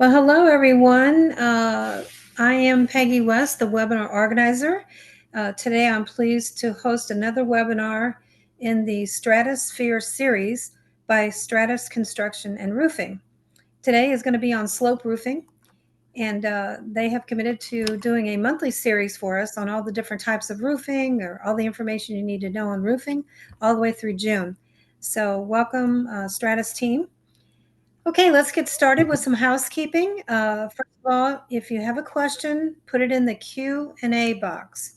Well, hello everyone. I am Peggy West, the webinar organizer. Today I'm pleased to host another webinar in the Stratosphere series by Stratus Construction and Roofing. Today is going to be on slope roofing, and they have committed to doing a monthly series for us on all the different types of roofing or all the information you need to know on roofing all the way through June. So welcome, Stratus team. Okay, let's get started with some housekeeping. First of all, if you have a question, put it in the Q&A box.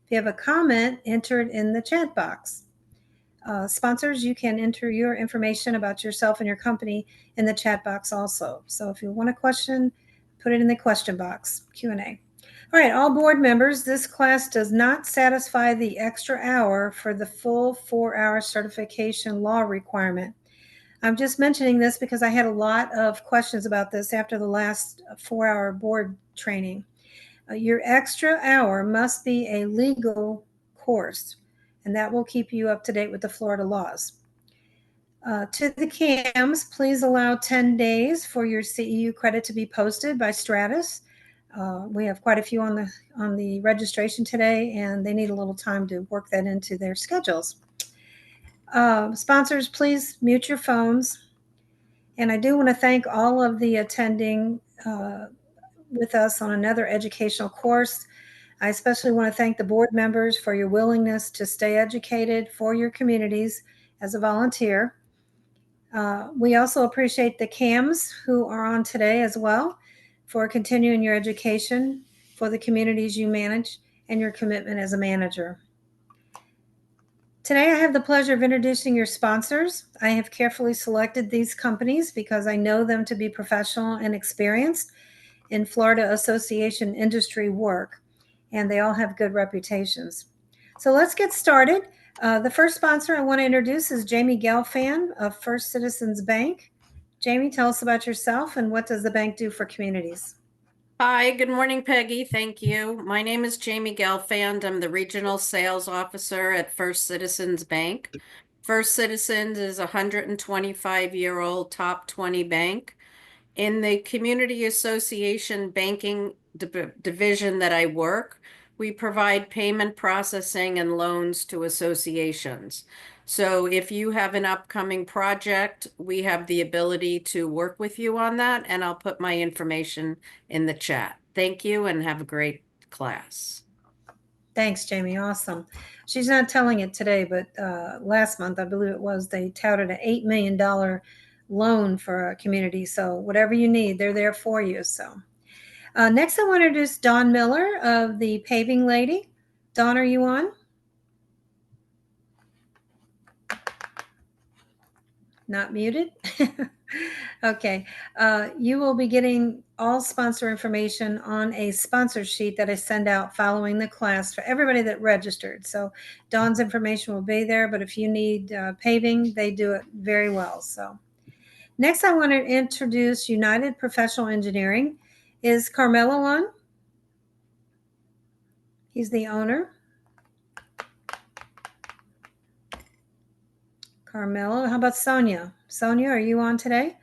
If you have a comment, enter it in the chat box. Sponsors, you can enter your information about yourself and your company in the chat box also. So if you want a question, put it in the question box, Q&A. All right, all board members, this class does not satisfy the extra hour for the full 4-hour certification law requirement. I'm just mentioning this because I had a lot of questions about this after the last 4-hour board training. Your extra hour must be a legal course, and that will keep you up to date with the Florida laws. To the CAMs, please allow 10 days for your CEU credit to be posted by Stratus. We have quite a few on the registration today, and they need a little time to work that into their schedules. Sponsors, please mute your phones. And I do want to thank all of the attending with us on another educational course. I especially want to thank the board members for your willingness to stay educated for your communities as a volunteer. We also appreciate the CAMs who are on today as well for continuing your education for the communities you manage and your commitment as a manager. Today, I have the pleasure of introducing your sponsors. I have carefully selected these companies because I know them to be professional and experienced in Florida Association industry work, and they all have good reputations. So let's get started. The first sponsor I want to introduce is Jamie Gelfand of First Citizens Bank. Jamie, tell us about yourself and what does the bank do for communities? Hi, good morning, Peggy. Thank you. My name is Jamie Gelfand. I'm the Regional Sales Officer at First Citizens Bank. First Citizens is a 125-year-old top 20 bank. In the Community Association Banking division that I work, we provide payment processing and loans to associations. So if you have an upcoming project, we have the ability to work with you on that, and I'll put my information in the chat. Thank you and have a great class. Thanks, Jamie. Awesome. She's not telling it today, but last month, I believe it was, they touted an $8 million loan for a community. So whatever you need, they're there for you. So next, I want to introduce Dawn Miller of the Paving Lady. Dawn, are you on? Not muted? Okay. You will be getting all sponsor information on a sponsor sheet that I send out following the class for everybody that registered. So Dawn's information will be there, but if you need paving, they do it very well. So next, I want to introduce United Professional Engineering. Is Carmelo on? He's the owner. Carmelo. How about Sonia? Sonia, are you on today?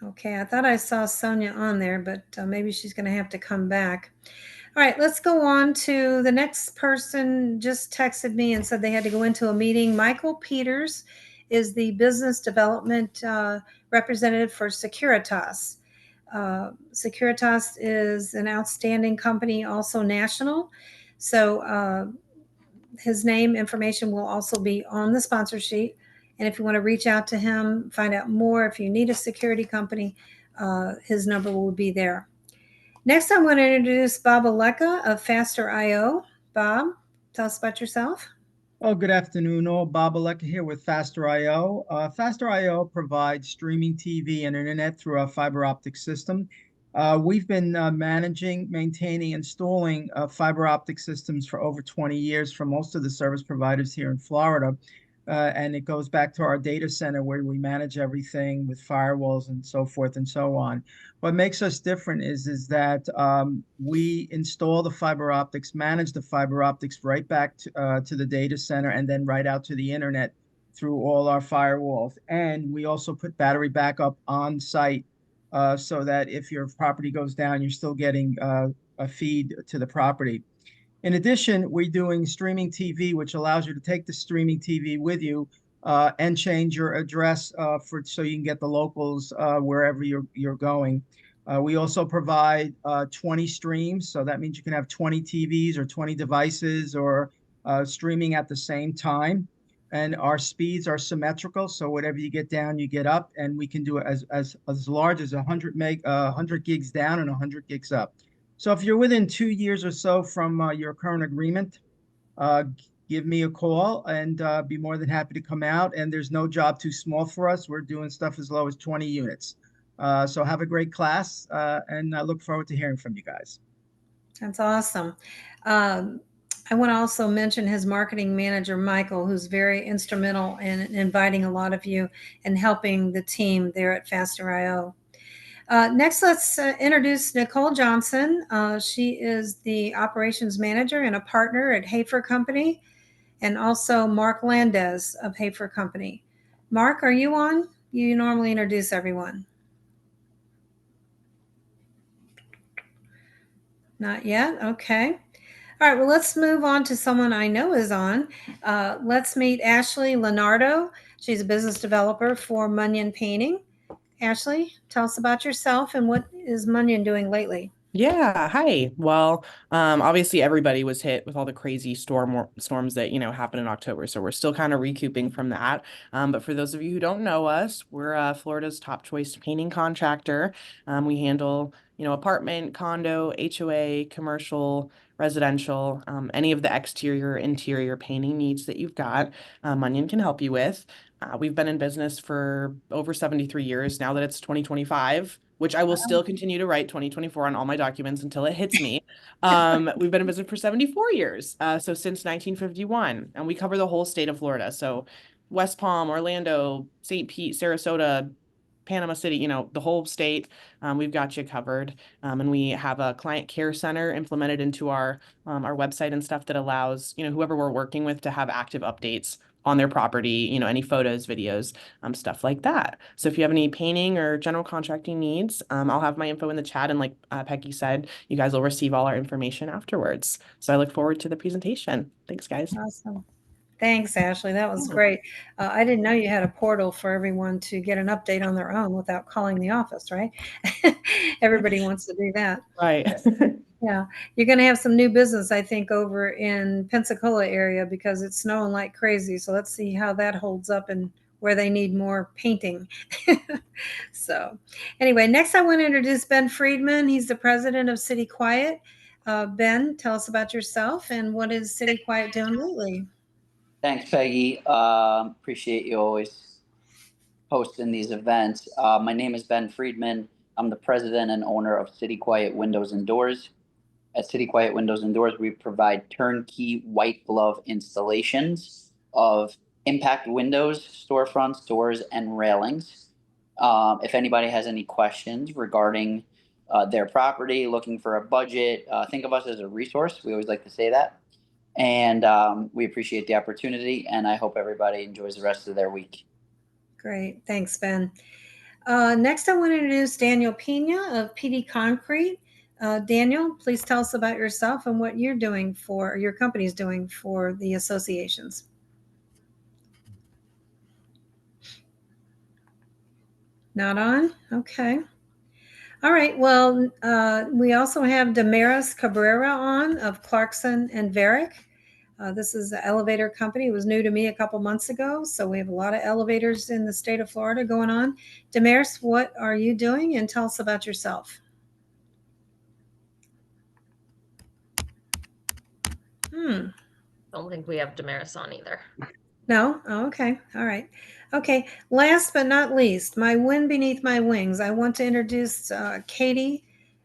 Okay, I thought I saw Sonia on there, but maybe she's going to have to come back. All right, let's go on to the next person. Just texted me and said they had to go into a meeting. Michael Peters is the business development representative for Securitas. Securitas is an outstanding company, also national. So his name information will also be on the sponsor sheet. And if you want to reach out to him, find out more, if you need a security company, his number will be there. Next, I want to introduce Bob Aleka of Faster.io. Bob, tell us about yourself. Oh, good afternoon, all. Bob Aleka here with Faster.io. Faster.io provides streaming TV and internet through our fiber optic system. We've been managing, maintaining, installing fiber optic systems for over 20 years for most of the service providers here in Florida. And it goes back to our data center where we manage everything with firewalls and so forth and so on. What makes us different is that we install the fiber optics, manage the fiber optics right back to the data center, and then right out to the internet through all our firewalls. And we also put battery backup on site so that if your property goes down, you're still getting a feed to the property. In addition, we're doing streaming TV, which allows you to take the streaming TV with you and change your address so you can get the locals wherever you're going. We also provide 20 streams, so that means you can have 20 TVs or 20 devices or streaming at the same time. And our speeds are symmetrical, so whatever you get down, you get up, and we can do it as large as 100 gigs down and 100 gigs up. So if you're within 2 years or so from your current agreement, uh, give me a call and be more than happy to come out. And there's no job too small for us. We're doing stuff as low as 20 units. So have a great class, and I look forward to hearing from you guys. That's awesome. I want to also mention his marketing manager, Michael, who's very instrumental in inviting a lot of you and helping the team there at Faster.io. Next, let's introduce Nicole Johnson. She is the operations manager and a partner at Hafer Company, and also Mark Landez of Hafer Company. Mark, are you on? You normally introduce everyone. Not yet? Okay. All right, well, let's move on to someone I know is on. Let's meet Ashley Leonardo. She's a business developer for Munyon Painting. Ashley, tell us about yourself and what is Munyon doing lately? Yeah, hi. Well, obviously everybody was hit with all the crazy storms that, happened in October. So we're still kind of recouping from that. But for those of you who don't know us, we're Florida's top choice painting contractor. We handle, apartment, condo, HOA, commercial, residential, any of the exterior, interior painting needs that you've got, Munyon can help you with. We've been in business for over 73 years now that it's 2025, which I will still continue to write 2024 on all my documents until it hits me. We've been in business for 74 years, so since 1951, and we cover the whole state of Florida. So West Palm, Orlando, St. Pete, Sarasota, Panama City, the whole state, we've got you covered. And we have a client care center implemented into our website and stuff that allows, whoever we're working with to have active updates on their property, any photos, videos, stuff like that. So if you have any painting or general contracting needs, I'll have my info in the chat. And like Peggy said, you guys will receive all our information afterwards. So I look forward to the presentation. Thanks, guys. Awesome. Thanks, Ashley. That was great. I didn't know you had a portal for everyone to get an update on their own without calling the office, right? Everybody wants to do that. Right. Yeah. You're going to have some new business, I think, over in Pensacola area because it's snowing like crazy. So let's see how that holds up and where they need more painting. So anyway, next I want to introduce Ben Friedman. He's the president of City Quiet. Ben, tell us about yourself and what is City Quiet doing lately? Thanks, Peggy. Appreciate you always hosting these events. My name is Ben Friedman. I'm the president and owner of City Quiet Windows and Doors. At City Quiet Windows and Doors, we provide turnkey white glove installations of impact windows, storefronts, doors, and railings. If anybody has any questions regarding their property, looking for a budget, think of us as a resource. We always like to say that. And we appreciate the opportunity, and I hope everybody enjoys the rest of their week. Great. Thanks, Ben. Next, I want to introduce Daniel Pena of PD Concrete. Daniel, please tell us about yourself and what you're doing for, your company's doing for the associations. Not on? Okay. All right. Well, we also have Damaris Cabrera on of Clarkson and Varick. This is the elevator company. It was new to me a couple months ago. So we have a lot of elevators in the state of Florida going on. Damaris, what are you doing? And tell us about yourself. Don't think we have Damaris on either. No? Oh, okay. All right. Okay. Last but not least, my wind beneath my wings. I want to introduce Katie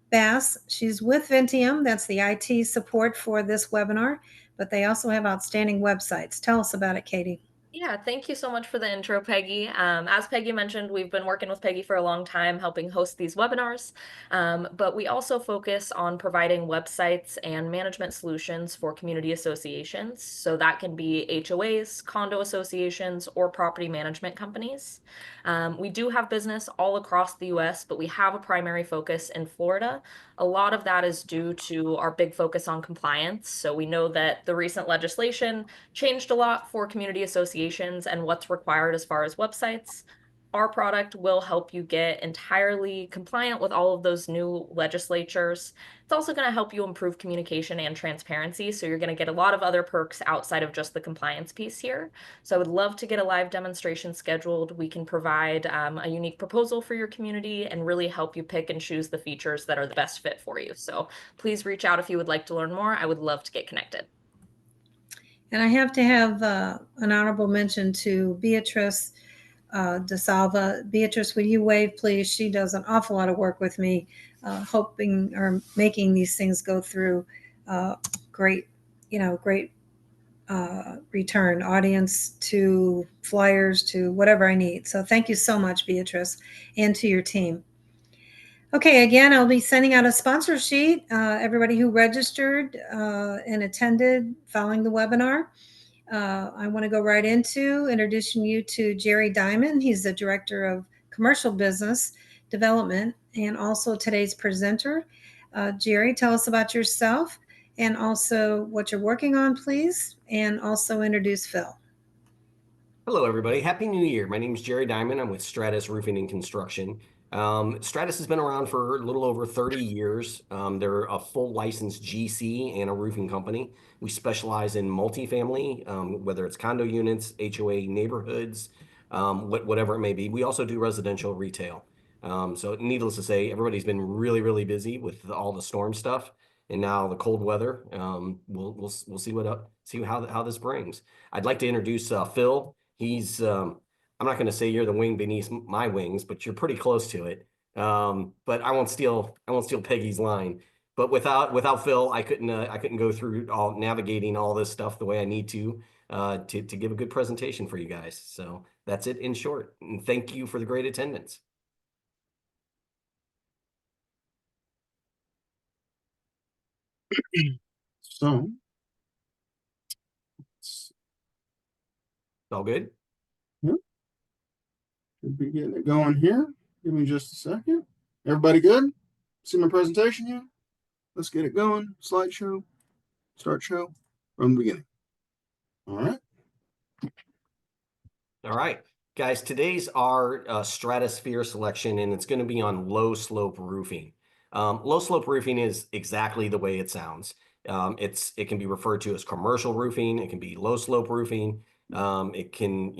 Bass. She's with Vinteum. That's the IT support for this webinar, but they also have outstanding websites. Tell us about it, Katie. Yeah, thank you so much for the intro, Peggy. As Peggy mentioned, we've been working with Peggy for a long time, helping host these webinars. But we also focus on providing websites and management solutions for community associations. So that can be HOAs, condo associations, or property management companies. We do have business all across the US, but we have a primary focus in Florida. A lot of that is due to our big focus on compliance. So we know that the recent legislation changed a lot for community associations and what's required as far as websites. Our product will help you get entirely compliant with all of those new legislatures. It's also going to help you improve communication and transparency. So you're going to get a lot of other perks outside of just the compliance piece here. So I would love to get a live demonstration scheduled. We can provide a unique proposal for your community and really help you pick and choose the features that are the best fit for you. So please reach out if you would like to learn more. I would love to get connected. And I have to have an honorable mention to Beatrice DeSalva. Beatrice, will you wave, please? She does an awful lot of work with me, hoping or making these things go through. Great, great return, audience to flyers to whatever I need. So thank you so much, Beatrice, and to your team. Okay, again, I'll be sending out a sponsor sheet. Everybody who registered and attended following the webinar. I want to go right into introducing you to Jerry Diamond. He's the Director of Commercial Business Development and also today's presenter. Jerry, tell us about yourself and also what you're working on, please, and also introduce Phil. Hello, everybody. Happy New Year. My name is Jerry Diamond. I'm with Stratus Roofing and Construction. Stratus has been around for a little over 30 years. They're a full licensed GC and a roofing company. We specialize in multifamily, whether it's condo units, HOA neighborhoods, whatever it may be. We also do residential retail. So needless to say, everybody's been really, really busy with all the storm stuff. And now the cold weather. We'll see how this brings. I'd like to introduce Phil. He's I'm not going to say you're the wing beneath my wings, but you're pretty close to it. But I won't steal Peggy's line. But without Phil, I couldn't go through navigating all this stuff the way I need to give a good presentation for you guys. So that's it in short. And thank you for the great attendance. So, It's all good. should be getting it going here. Give me just a second. Everybody good? See my presentation here? Let's get it going. Slideshow. Start show from the beginning. All right. All right, guys, today's our stratosphere selection, and it's going to be on low slope roofing. Low slope roofing is exactly the way it sounds. It can be referred to as commercial roofing. It can be low slope roofing. It can,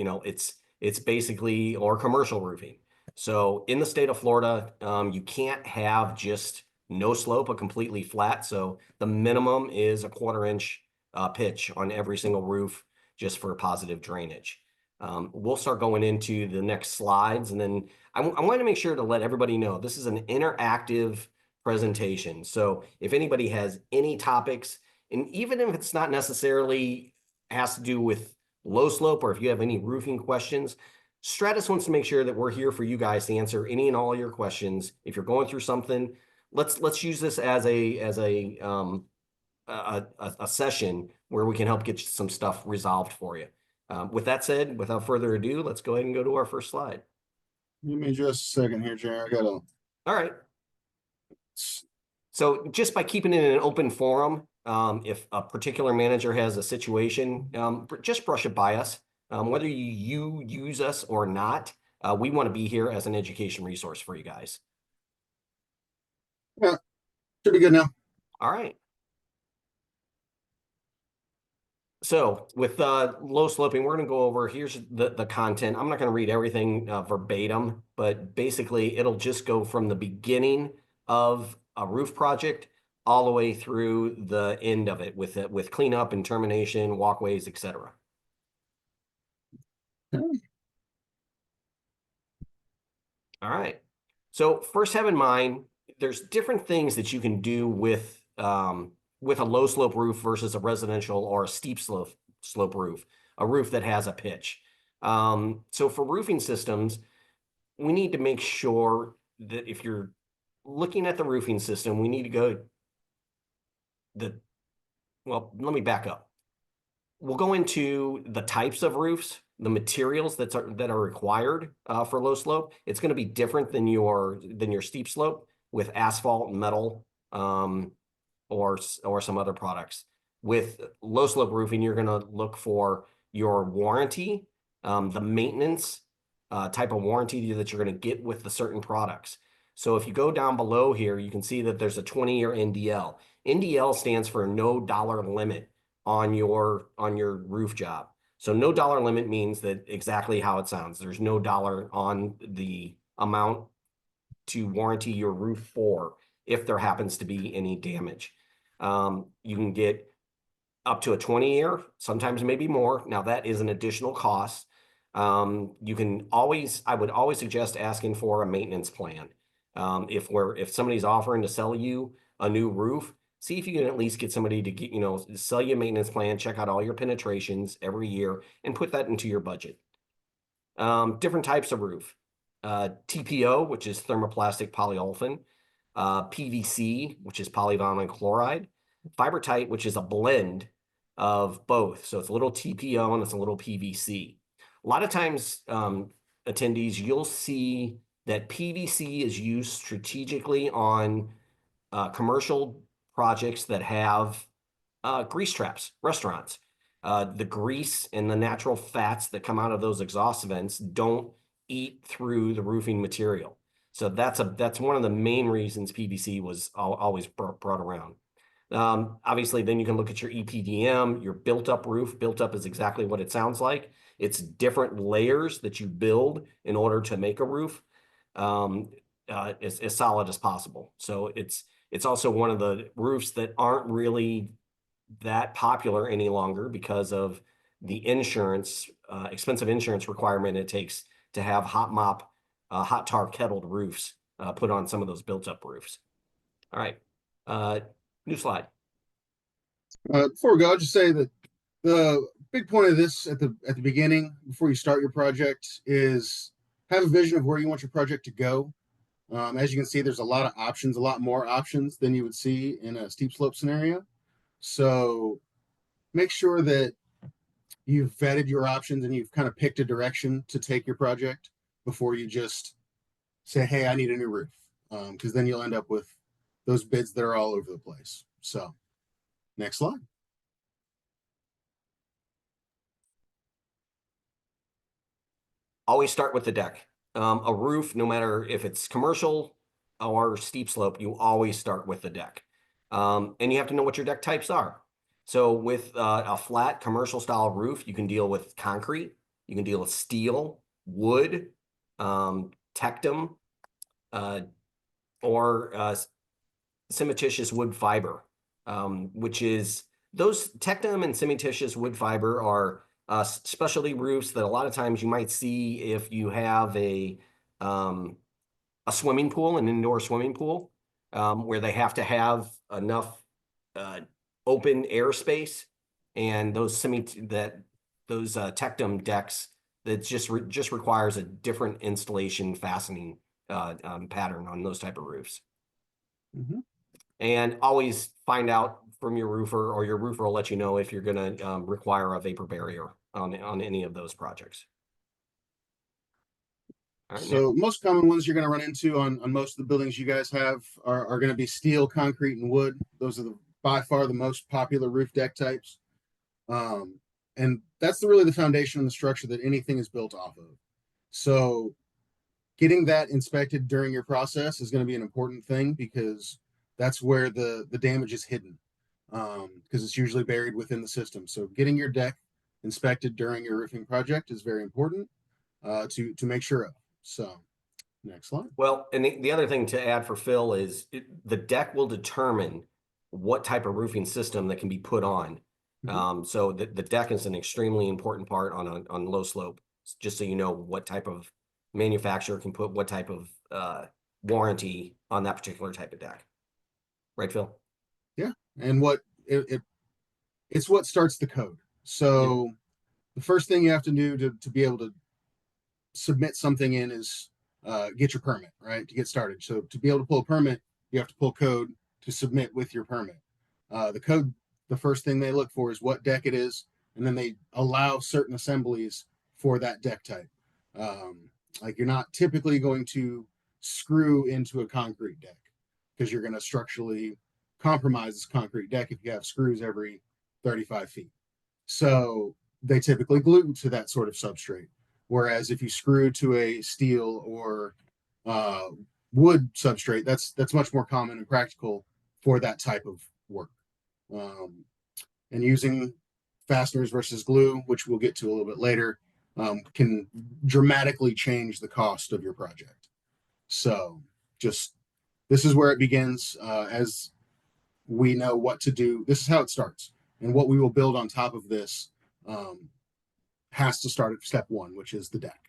it's basically or commercial roofing. So in the state of Florida, you can't have just no slope, a completely flat. So the minimum is a 1/4 inch pitch on every single roof just for positive drainage. We'll start going into the next slides, and then I want to make sure to let everybody know this is an interactive presentation. So if anybody has any topics, and even if it's not necessarily has to do with low slope, or if you have any roofing questions, Stratus wants to make sure that we're here for you guys to answer any and all your questions. If you're going through something, let's use this as a session where we can help get some stuff resolved for you. With that said, without further ado, let's go ahead and go to our first slide. Give me just a second here, Jerry. I gotta. All right. So just by keeping it in an open forum, if a particular manager has a situation, just brush it by us. Whether you use us or not, we want to be here as an education resource for you guys. Yeah, should be good now. All right. So with low sloping, we're going to go over, here's the content. I'm not going to read everything verbatim, but basically it'll just go from the beginning of a roof project all the way through the end of it with cleanup and termination, walkways, etc. Okay. All right. So first have in mind, there's different things that you can do with a low slope roof versus a residential or a steep slope roof. a roof that has a pitch. So for roofing systems, we need to make sure that if you're looking at the roofing system, we need to go well, let me back up. We'll go into the types of roofs, the materials that are required for low slope. It's going to be different than your steep slope with asphalt, metal, or some other products. With low slope roofing, you're going to look for your warranty, the maintenance type of warranty that you're going to get with the certain products. So if you go down below here, you can see that there's a 20-year NDL. NDL stands for no dollar limit on your roof job. So no dollar limit means that exactly how it sounds. There's no dollar on the amount to warranty your roof for if there happens to be any damage. You can get up to a 20-year, sometimes maybe more. Now that is an additional cost. I would always suggest asking for a maintenance plan. If somebody's offering to sell you a new roof, see if you can at least get somebody to sell you a maintenance plan, check out all your penetrations every year, and put that into your budget. Different types of roof. TPO, which is thermoplastic polyolefin. PVC, which is polyvinyl chloride. Fibertite, which is a blend of both. So it's a little TPO and it's a little PVC. A lot of times, attendees, you'll see that PVC is used strategically on commercial projects that have grease traps, restaurants. The grease and the natural fats that come out of those exhaust vents don't eat through the roofing material. So that's one of the main reasons PVC was always brought around. Obviously, then you can look at your EPDM, your built-up roof. Built-up is exactly what it sounds like. It's different layers that you build in order to make a roof as solid as possible. So it's also one of the roofs that aren't really that popular any longer because of the insurance, expensive insurance requirement it takes to have hot tar kettled roofs put on some of those built-up roofs. All right, new slide. Before we go, I'll just say that the big point of this at the beginning, before you start your project, is have a vision of where you want your project to go. As you can see, there's a lot of options, a lot more options than you would see in a steep slope scenario. So make sure that you've vetted your options and you've kind of picked a direction to take your project before you just say, hey, I need a new roof. Because then you'll end up with those bids that are all over the place. So next slide. Always start with the deck. A roof, no matter if it's commercial or steep slope, you always start with the deck. And you have to know what your deck types are. So with a flat commercial style roof, you can deal with concrete, you can deal with steel, wood, tectum, or cementitious wood fiber, which is those tectum and cementitious wood fiber are specialty roofs that a lot of times you might see if you have a swimming pool, an indoor swimming pool, where they have to have enough open airspace, and those tectum decks that just requires a different installation fastening pattern on those type of roofs. Mm-hmm. And always find out from your roofer, or your roofer will let you know if you're going to require a vapor barrier on any of those projects. All right, so most common ones you're going to run into on most of the buildings you guys have are going to be steel, concrete, and wood. Those are by far the most popular roof deck types. And that's really the foundation and the structure that anything is built off of. So getting that inspected during your process is going to be an important thing, because that's where the damage is hidden, because it's usually buried within the system. So getting your deck inspected during your roofing project is very important to make sure of. So next slide. Well, and the other thing to add for Phil is the deck will determine what type of roofing system that can be put on. Mm-hmm. So the deck is an extremely important part on low slope, just so you know what type of manufacturer can put what type of warranty on that particular type of deck. Right, Phil? Yeah, and it's what starts the code. So the first thing you have to do to be able to submit something in is get your permit, right? To get started. So to be able to pull a permit, you have to pull code to submit with your permit. The code, the first thing they look for is what deck it is, and then they allow certain assemblies for that deck type. Like you're not typically going to screw into a concrete deck because you're going to structurally compromise this concrete deck if you have screws every 35 feet. So they typically glue to that sort of substrate. Whereas if you screw to a steel or wood substrate, that's much more common and practical for that type of work. And using fasteners versus glue, which we'll get to a little bit later, can dramatically change the cost of your project. So just this is where it begins. As we know what to do, this is how it starts. And what we will build on top of this has to start at step one, which is the deck.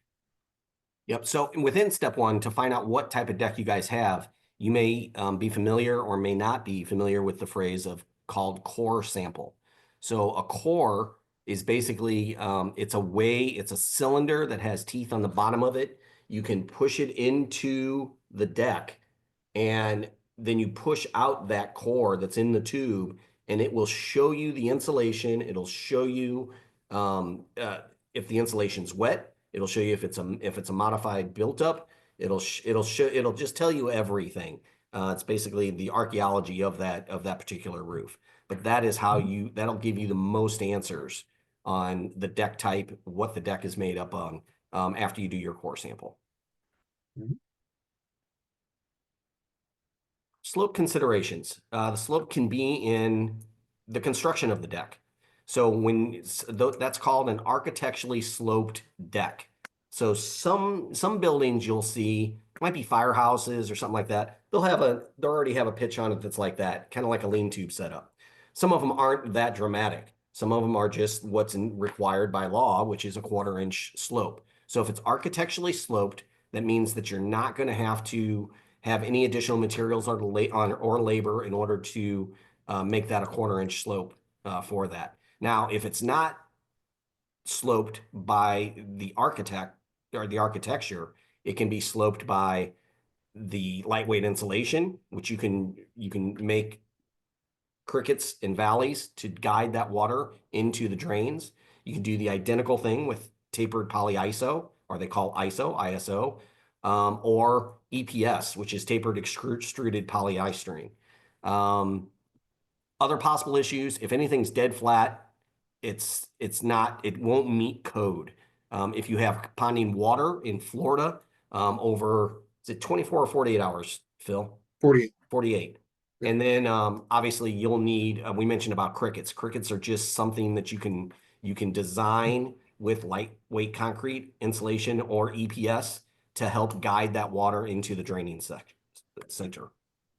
Yep. So within step one, to find out what type of deck you guys have, you may be familiar or may not be familiar with the phrase called core sample. So a core is basically, it's a cylinder that has teeth on the bottom of it. You can push it into the deck, and then you push out that core that's in the tube, and it will show you the insulation. It'll show you if the insulation's wet. It'll show you if it's a modified built up. It'll just tell you everything. It's basically the archaeology of that particular roof. But that is how that'll give you the most answers on the deck type, what the deck is made up on, after you do your core sample. Mm-hmm. Slope considerations. The slope can be in the construction of the deck. So that's called an architecturally sloped deck. So some buildings you'll see, might be firehouses or something like that. They already have a pitch on it that's like that, kind of like a lean tube setup. Some of them aren't that dramatic. Some of them are just what's required by law, which is a 1/4 inch slope. So if it's architecturally sloped, that means that you're not going to have to have any additional materials or labor in order to make that a 1/4 inch slope for that. Now, if it's not sloped by the architect or the architecture, it can be sloped by the lightweight insulation, which you can make crickets and valleys to guide that water into the drains. You can do the identical thing with tapered polyiso, or they call ISO, or EPS, which is tapered extruded polyestyrene. Other possible issues, if anything's dead flat, it won't meet code. If you have ponding water in Florida, is it 24 or 48 hours, Phil? 48. 48. And then obviously you'll need, we mentioned about crickets. Crickets are just something that you can design with lightweight concrete insulation or EPS to help guide that water into the draining center.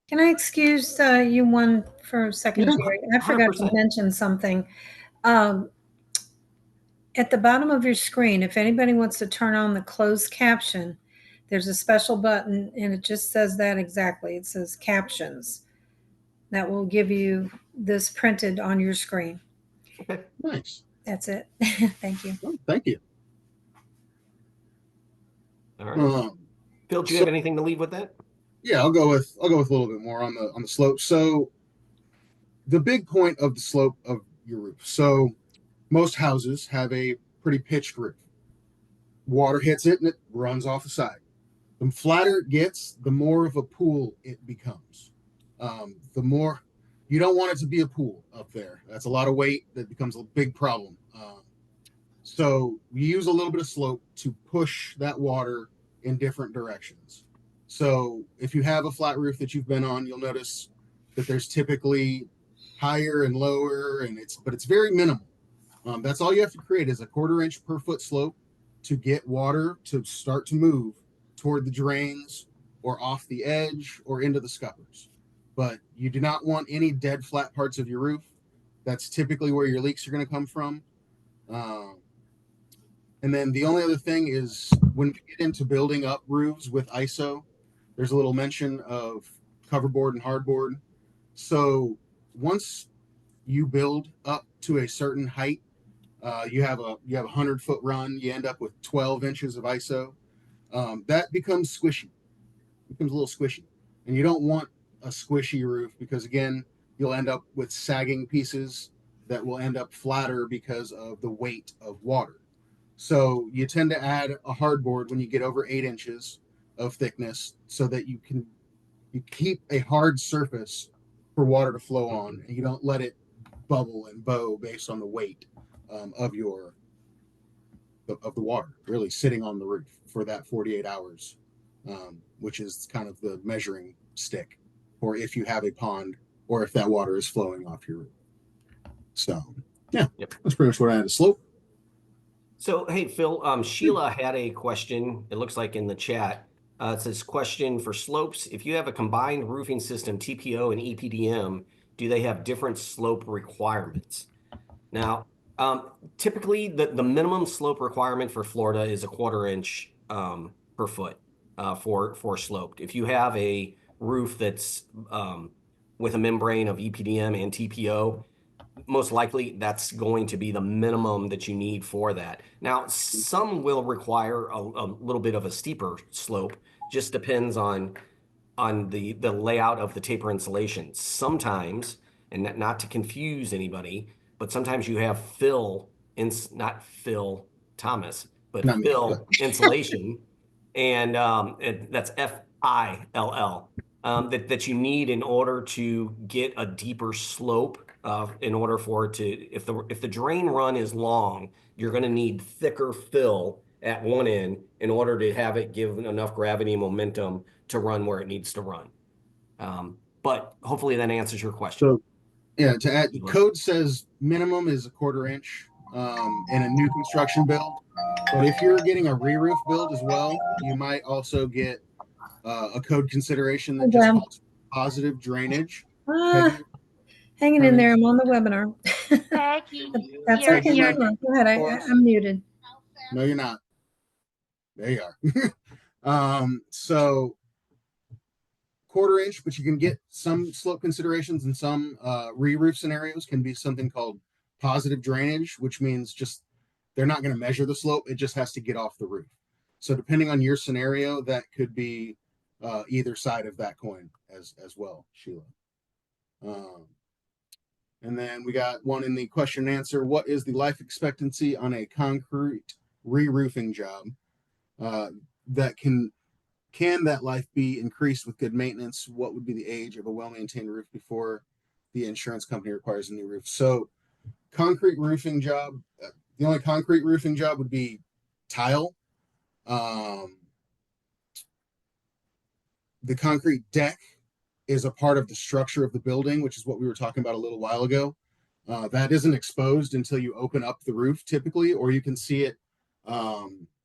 Can I excuse you one for a second, Yeah, Jerry? I forgot to 100%. mention something. At the bottom of your screen, if anybody wants to turn on the closed caption, there's a special button and it just says that exactly. It says captions. That will give you this printed on your screen. Okay. Nice. That's it. Thank you. Oh, thank you. All right. Phil, do you have anything to leave with that? Yeah, I'll go with a little bit more on the slope. So the big point of the slope of your roof. So most houses have a pretty pitched roof. Water hits it and it runs off the side. The flatter it gets, the more of a pool it becomes. The more you don't want it to be a pool up there. That's a lot of weight. That becomes a big problem. So we use a little bit of slope to push that water in different directions. So if you have a flat roof that you've been on, you'll notice that there's typically higher and lower, but it's very minimal. That's all you have to create is a 1/4 inch per foot slope to get water to start to move toward the drains or off the edge or into the scuppers. But you do not want any dead flat parts of your roof. That's typically where your leaks are going to come from. And then the only other thing is when we get into building up roofs with ISO, there's a little mention of coverboard and hardboard. So once you build up to a certain height, You have a 100-foot run, you end up with 12 inches of ISO. That becomes squishy. It becomes a little squishy, and you don't want a squishy roof because again, you'll end up with sagging pieces that will end up flatter because of the weight of water. So you tend to add a hardboard when you get over 8 inches of thickness so that you keep a hard surface for water to flow on, and you don't let it bubble and bow based on the weight of the water really sitting on the roof for that 48 hours, which is kind of the measuring stick for if you have a pond or if that water is flowing off your roof. So yeah, that's pretty much what I had to slope. So, hey, Phil, Sheila had a question, it looks like in the chat. It says, question for slopes. If you have a combined roofing system, TPO and EPDM, do they have different slope requirements? Now, typically the minimum slope requirement for Florida is a 1/4 inch per foot for sloped. If you have a roof that's with a membrane of EPDM and TPO, most likely that's going to be the minimum that you need for that. Now, some will require a little bit of a steeper slope, just depends on the layout of the taper insulation. Sometimes, and not to confuse anybody, but sometimes you have not Phil Thomas, but Not me. Phil insulation, and that's FILL, that you need in order to get a deeper slope. In order for it to, if the drain run is long, you're going to need thicker fill at one end in order to have it give enough gravity and momentum to run where it needs to run. But hopefully that answers your question. So yeah, to add, code says minimum is a 1/4 inch in a new construction build. But if you're getting a re-roof build as well, you might also get a code consideration that just calls for positive drainage. Hanging in there. I'm on the webinar. Peggy, That's you're- okay. you're- Go ahead. I'm muted. No, you're not. There you are. So 1/4 inch, but you can get some slope considerations and some re-roof scenarios can be something called positive drainage, which means just they're not going to measure the slope. It just has to get off the roof. So depending on your scenario, that could be either side of that coin as well, Sheila. And then we got one in the question and answer. What is the life expectancy on a concrete re-roofing job? That can that life be increased with good maintenance? What would be the age of a well-maintained roof before the insurance company requires a new roof? So concrete roofing job, the only concrete roofing job would be tile. The concrete deck is a part of the structure of the building, which is what we were talking about a little while ago. That isn't exposed until you open up the roof typically, or you can see it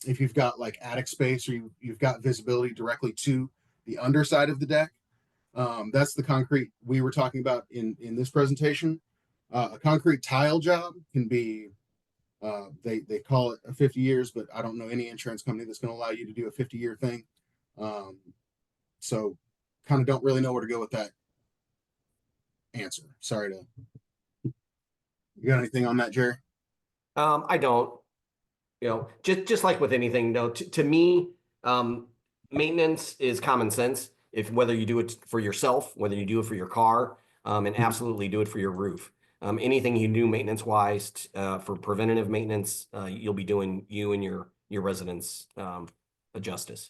if you've got like attic space or you've got visibility directly to the underside of the deck. That's the concrete we were talking about in this presentation. A concrete tile job can be, they call it a 50 years, but I don't know any insurance company that's going to allow you to do a 50-year thing. So kind of don't really know where to go with that answer. Sorry to. You got anything on that, Jerry? I don't. You know, just like with anything, though, to me, maintenance is common sense. If whether you do it for yourself, whether you do it for your car, and absolutely do it for your roof. Anything you do maintenance-wise for preventative maintenance, you'll be doing you and your residents a justice.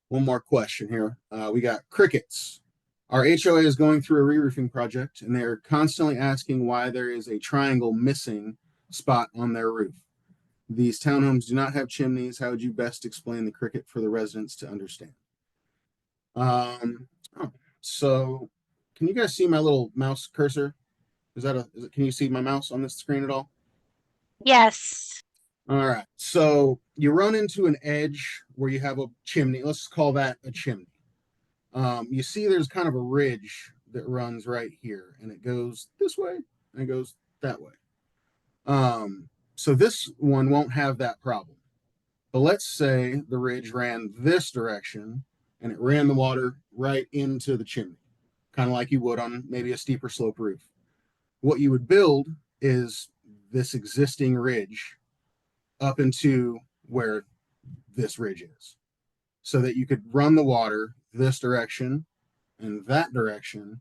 One more question here. We got crickets. Our HOA is going through a re-roofing project, and they're constantly asking why there is a triangle missing spot on their roof. These townhomes do not have chimneys. How would you best explain the cricket for the residents to understand? So can you guys see my little mouse cursor? Can you see my mouse on this screen at all? Yes. All right. So you run into an edge where you have a chimney. Let's call that a chimney. You see there's kind of a ridge that runs right here, and it goes this way and it goes that way. So this one won't have that problem. But let's say the ridge ran this direction and it ran the water right into the chimney, kind of like you would on maybe a steeper slope roof. What you would build is this existing ridge up into where this ridge is, so that you could run the water this direction and that direction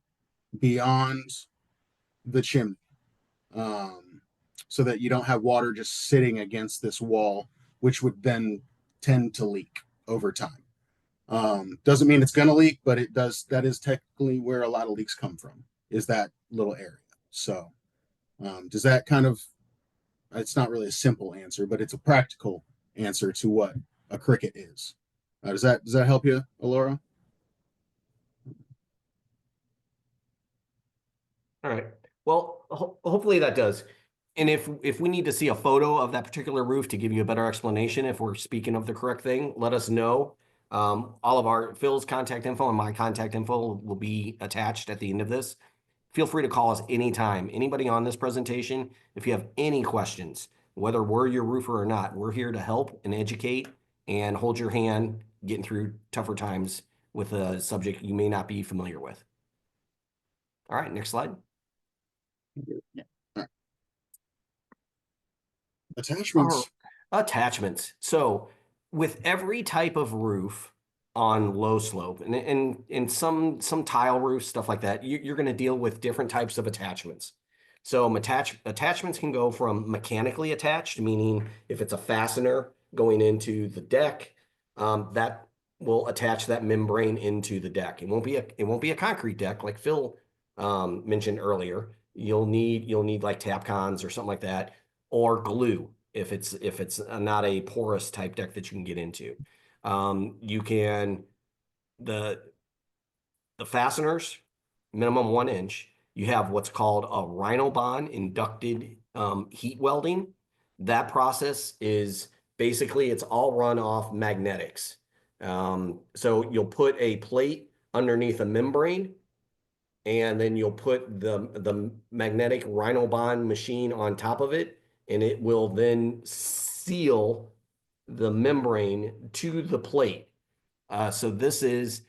beyond the chimney, so that you don't have water just sitting against this wall, which would then tend to leak over time. Doesn't mean it's going to leak, but it does. That is technically where a lot of leaks come from, is that little area. So does that kind of, it's not really a simple answer, but it's a practical answer to what a cricket is. Does that help you, Alora? All right. Well, hopefully that does. And if we need to see a photo of that particular roof to give you a better explanation, if we're speaking of the correct thing, let us know. All of our Phil's contact info and my contact info will be attached at the end of this. Feel free to call us anytime. Anybody on this presentation, if you have any questions, whether we're your roofer or not, we're here to help and educate and hold your hand getting through tougher times with a subject you may not be familiar with. All right, next slide. Attachments. Attachments. So with every type of roof on low slope and some tile roofs, stuff like that, you're going to deal with different types of attachments. So attachments can go from mechanically attached, meaning if it's a fastener going into the deck, that will attach that membrane into the deck. It won't be a concrete deck like Phil mentioned earlier. You'll need like Tapcons or something like that, or glue if it's not a porous type deck that you can get into. You can the fasteners, minimum 1 inch. You have what's called a Rhinobond inducted heat welding. That process is basically, it's all run off magnetics. So you'll put a plate underneath a membrane, and then you'll put the magnetic Rhinobond machine on top of it, and it will then seal the membrane to the plate. So this is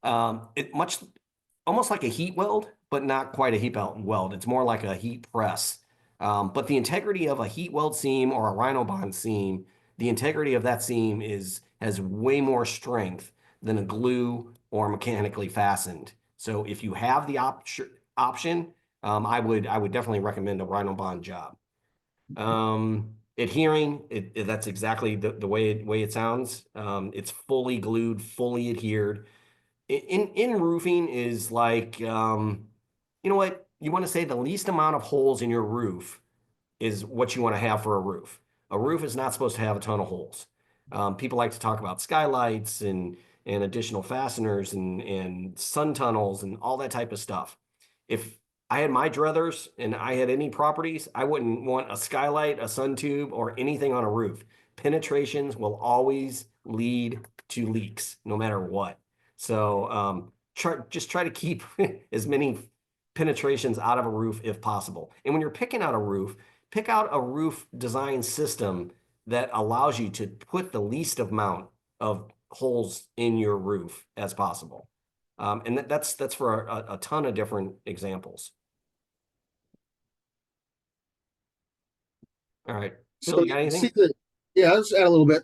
almost like a heat weld, but not quite a heat weld. It's more like a heat press. But the integrity of a heat weld seam or a Rhinobond seam, the integrity of that seam has way more strength than a glue or mechanically fastened. So if you have the option, I would definitely recommend a Rhinobond job. Adhering, that's exactly the way it sounds. It's fully glued, fully adhered. In roofing is like, you know what? You want to say the least amount of holes in your roof is what you want to have for a roof. A roof is not supposed to have a ton of holes. People like to talk about skylights and additional fasteners and sun tunnels and all that type of stuff. If I had my druthers and I had any properties, I wouldn't want a skylight, a sun tube, or anything on a roof. Penetrations will always lead to leaks, no matter what. So just try to keep as many penetrations out of a roof if possible. And when you're picking out a roof, pick out a roof design system that allows you to put the least amount of holes in your roof as possible. And that's for a ton of different examples. All right. Phil, you got anything? Yeah, I'll just add a little bit.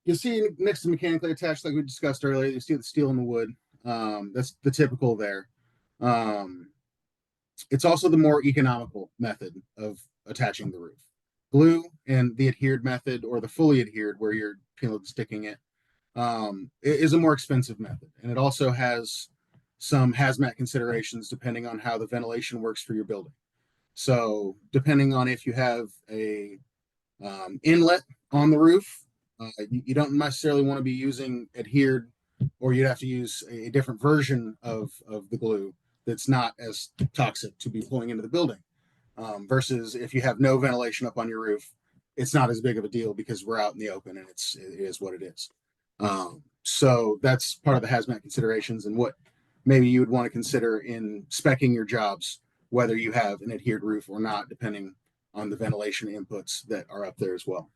You see next to mechanically attached, like we discussed earlier, you see the steel and the wood. That's the typical there. It's also the more economical method of attaching the roof. Glue and the adhered method, or the fully adhered, where you're sticking it, is a more expensive method. And it also has some hazmat considerations depending on how the ventilation works for your building. So depending on if you have a inlet on the roof, you don't necessarily want to be using adhered, or you'd have to use a different version of the glue that's not as toxic to be pulling into the building. Versus if you have no ventilation up on your roof, it's not as big of a deal because we're out in the open and it is what it is. So that's part of the hazmat considerations and what maybe you would want to consider in speccing your jobs, whether you have an adhered roof or not, depending on the ventilation inputs that are up there as well.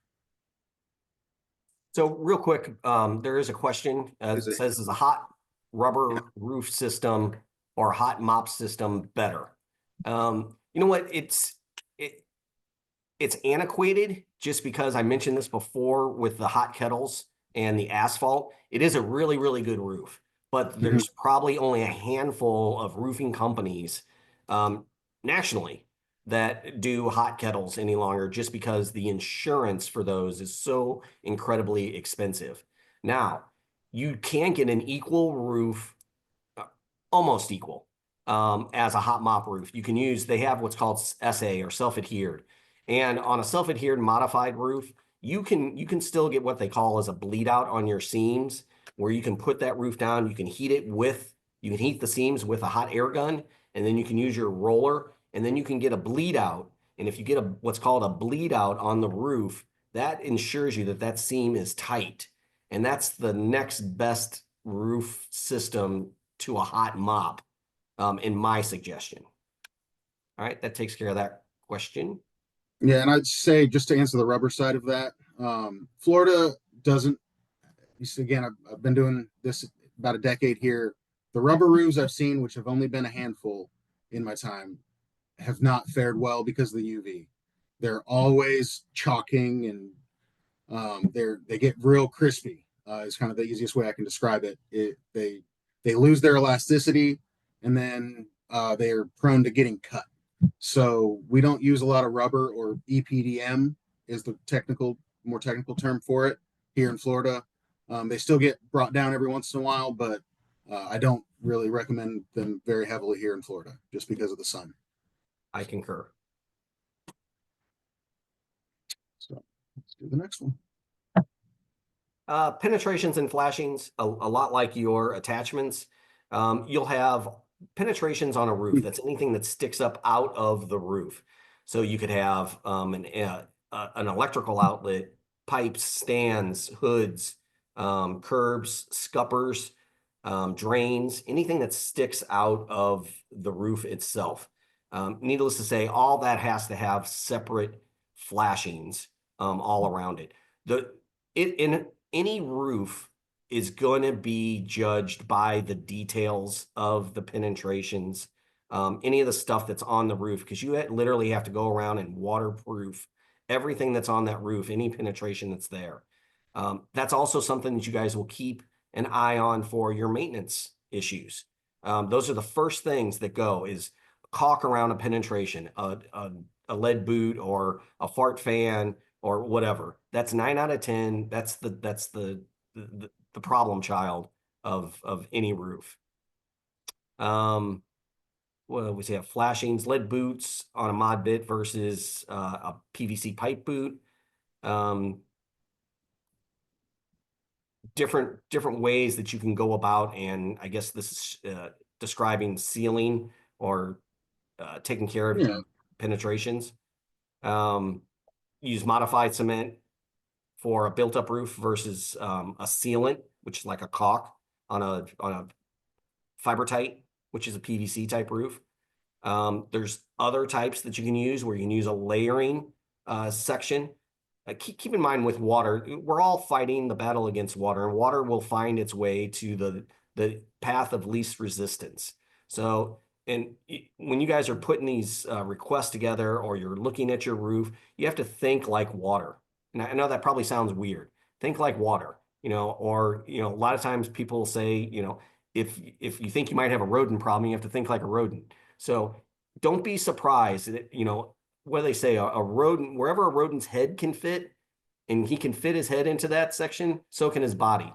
So real quick, there is a question. It says, is a hot rubber roof system or hot mop system better? You know what? it's antiquated just because I mentioned this before with the hot kettles and the asphalt. It is a really, really good roof, but there's probably only a handful of roofing companies nationally that do hot kettles any longer just because the insurance for those is so incredibly expensive. Now, you can get an equal roof, almost equal, as a hot mop roof. You can use, they have what's called SA or self-adhered. And on a self-adhered modified roof, you can still get what they call as a bleed out on your seams, where you can put that roof down, you can heat the seams with a hot air gun, and then you can use your roller, and then you can get a bleed out. And if you get what's called a bleed out on the roof, that ensures you that that seam is tight. And that's the next best roof system to a hot mop, in my suggestion. All right, that takes care of that question. Yeah, and I'd say, just to answer the rubber side of that, Florida doesn't. Again, I've been doing this about a decade here. The rubber roofs I've seen, which have only been a handful in my time, have not fared well because of the UV. They're always chalking, and they get real crispy. Is kind of the easiest way I can describe it. They lose their elasticity, and then they are prone to getting cut. So we don't use a lot of rubber, or EPDM is the more technical term for it here in Florida. They still get brought down every once in a while, but I don't really recommend them very heavily here in Florida just because of the sun. I concur. So let's do the next one. Penetrations and flashings, a lot like your attachments. You'll have penetrations on a roof. That's anything that sticks up out of the roof. So you could have an electrical outlet, pipes, stands, hoods, curbs, scuppers, drains, anything that sticks out of the roof itself. Needless to say, all that has to have separate flashings all around it. In any roof is going to be judged by the details of the penetrations, any of the stuff that's on the roof, because you literally have to go around and waterproof everything that's on that roof, any penetration that's there. That's also something that you guys will keep an eye on for your maintenance issues. Those are the first things that go, is caulk around a penetration, a lead boot or a fart fan or whatever. That's 9 out of 10. That's the problem child of any roof. Well, we have flashings, lead boots on a mod bit versus a PVC pipe boot. Different ways that you can go about, and I guess this is describing sealing or taking care of penetrations. Use modified cement for a built-up roof versus a sealant, which is like a caulk on a fiber tight, which is a PVC type roof. There's other types that you can use where you can use a layering section. Keep in mind, with water, we're all fighting the battle against water, and water will find its way to the path of least resistance. So, and when you guys are putting these requests together, or you're looking at your roof, you have to think like water. And I know that probably sounds weird. Think like water, or, a lot of times people say, if you think you might have a rodent problem, you have to think like a rodent. So don't be surprised that, what they say, a rodent, wherever a rodent's head can fit, and he can fit his head into that section, so can his body.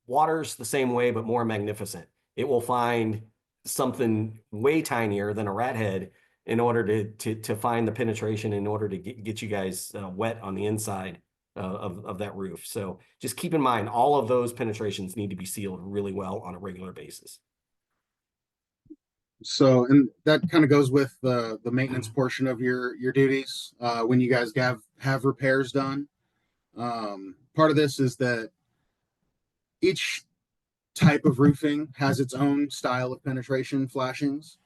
Water's the same way, but more magnificent. It will find something way tinier than a rat head in order to find the penetration, in order to get you guys wet on the inside of that roof. So just keep in mind, all of those penetrations need to be sealed really well on a regular basis. So, and that kind of goes with the maintenance portion of your duties when you guys have repairs done. Part of this is that each type of roofing has its own style of penetration flashings.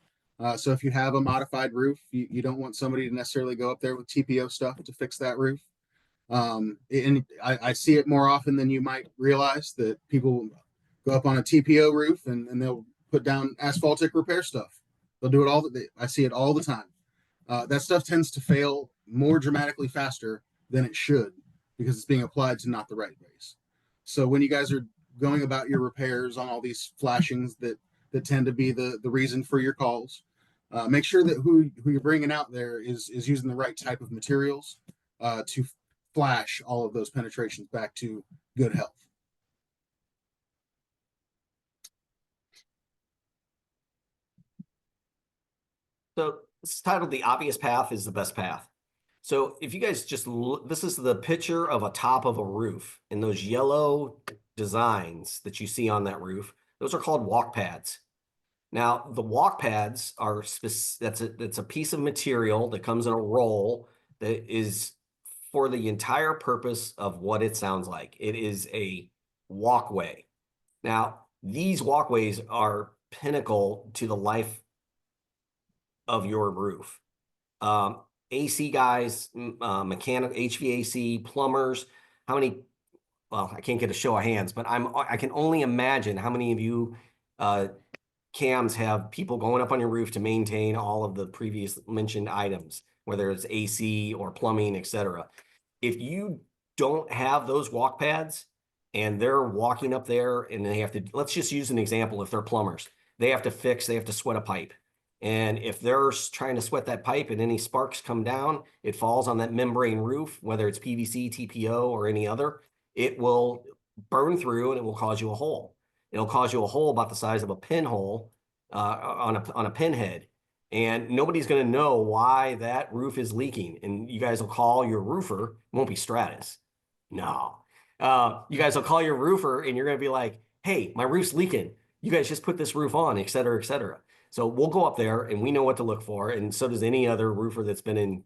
So if you have a modified roof, you don't want somebody to necessarily go up there with TPO stuff to fix that roof. And I see it more often than you might realize, that people go up on a TPO roof and they'll put down asphaltic repair stuff. They'll do it I see it all the time. That stuff tends to fail more dramatically faster than it should because it's being applied to not the right base. So when you guys are going about your repairs on all these flashings that tend to be the reason for your calls, make sure that who you're bringing out there is using the right type of materials to flash all of those penetrations back to good health. So it's titled "The Obvious Path is the Best Path." So if you guys just look, this is the picture of a top of a roof, and those yellow designs that you see on that roof, those are called walk pads. Now, the walk pads are that's a piece of material that comes in a roll that is for the entire purpose of what it sounds like. It is a walkway. Now, these walkways are pinnacle to the life of your roof. AC guys, mechanical, HVAC, plumbers, how many, well, I can't get a show of hands, but I can only imagine how many of you cams have people going up on your roof to maintain all of the previous mentioned items, whether it's AC or plumbing, etc. If you don't have those walk pads and they're walking up there and they have to, let's just use an example. If they're plumbers, they have to sweat a pipe. And if they're trying to sweat that pipe and any sparks come down, it falls on that membrane roof, whether it's PVC, TPO, or any other, it will burn through and it will cause you a hole. It'll cause you a hole about the size of a pinhole on a pinhead. And nobody's going to know why that roof is leaking. And you guys will call your roofer. It won't be Stratus. No. You guys will call your roofer and you're going to be like, hey, my roof's leaking. You guys just put this roof on, et cetera, et cetera. So we'll go up there and we know what to look for. And so does any other roofer that's been in